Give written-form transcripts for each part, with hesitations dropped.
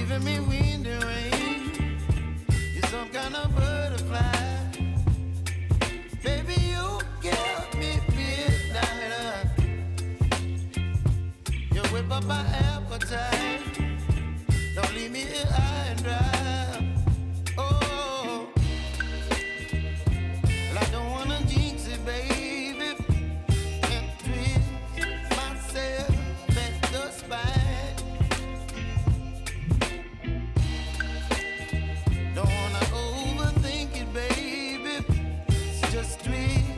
giving me wind and rain. You're some kind of butterfly. Baby, you give me midnight. You whip up my appetite. Don't leave me here high and dry. Oh, well, I don't wanna jinx it, baby. Can't twist myself at the spine. Don't wanna overthink it, baby. It's just twist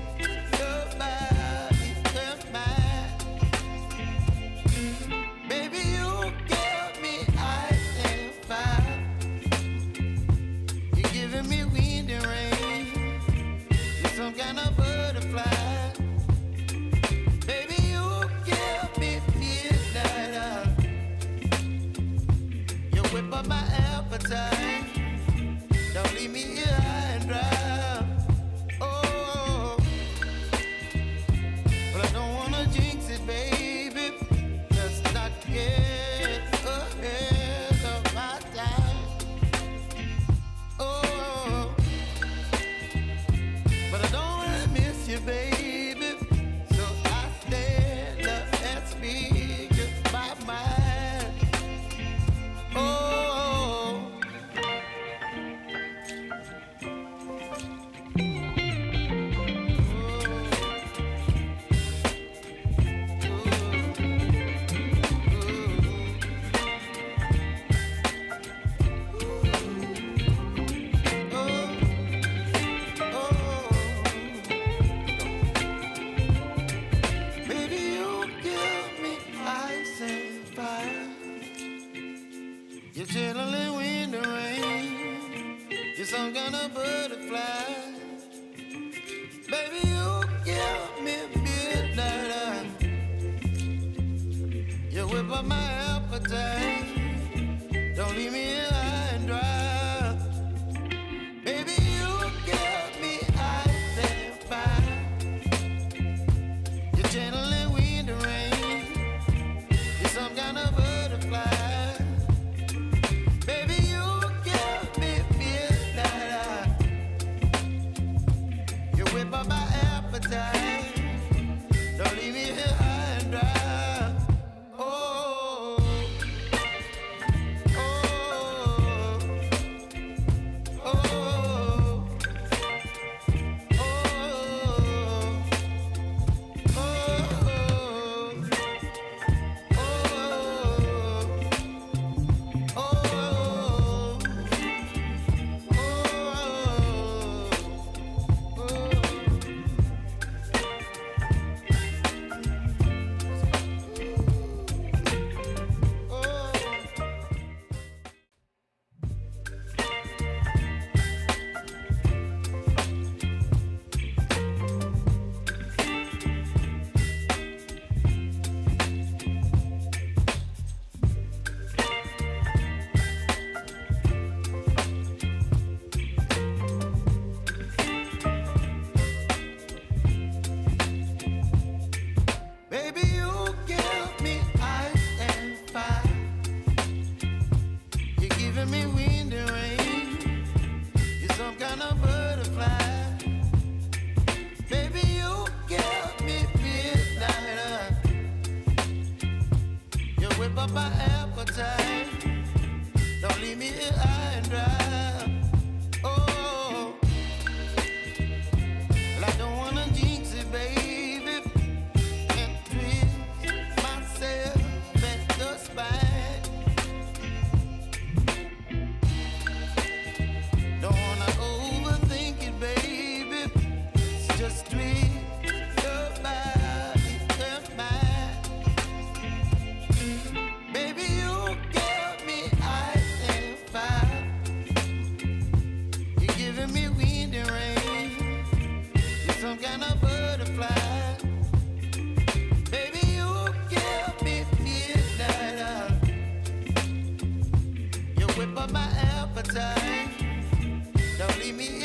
your body and mine. Baby, you give me ice and fire. You're giving me wind and rain. You're some kind of butterfly. Baby, you give me midnight. You whip up my appetite. Don't leave me here high and dry. Oh, but I don't wanna jinx it, baby. Let's not get ahead of my time. Oh, but I don't wanna miss you, baby. So I stand up and speak just my mind. Oh. Baby, you give me ice and fire. You're chilling wind and rain. You're some kind of butterfly. Baby, you give me midnight. You whip up my appetite. Don't leave me here high and dry. Baby, you give me ice and fire. You're channeling wind and rain. You're some kind of butterfly. Baby, you give me midnight. You whip up my appetite. Don't leave me here high and dry. Oh, oh, oh, baby, you give me ice and fire. You're giving me wind and rain. You're some kind of butterfly. Baby, you give me midnight. You whip up my appetite. Don't leave me here high and dry. Oh, well, I don't wanna jinx it, baby. Can't twist myself at the spine. Don't wanna overthink it, baby. It's just twist your body and mine. Baby, you give me ice and fire. You're giving me wind and rain. You're some kind of butterfly. Baby, you give me midnight. You whip up my appetite. Don't leave me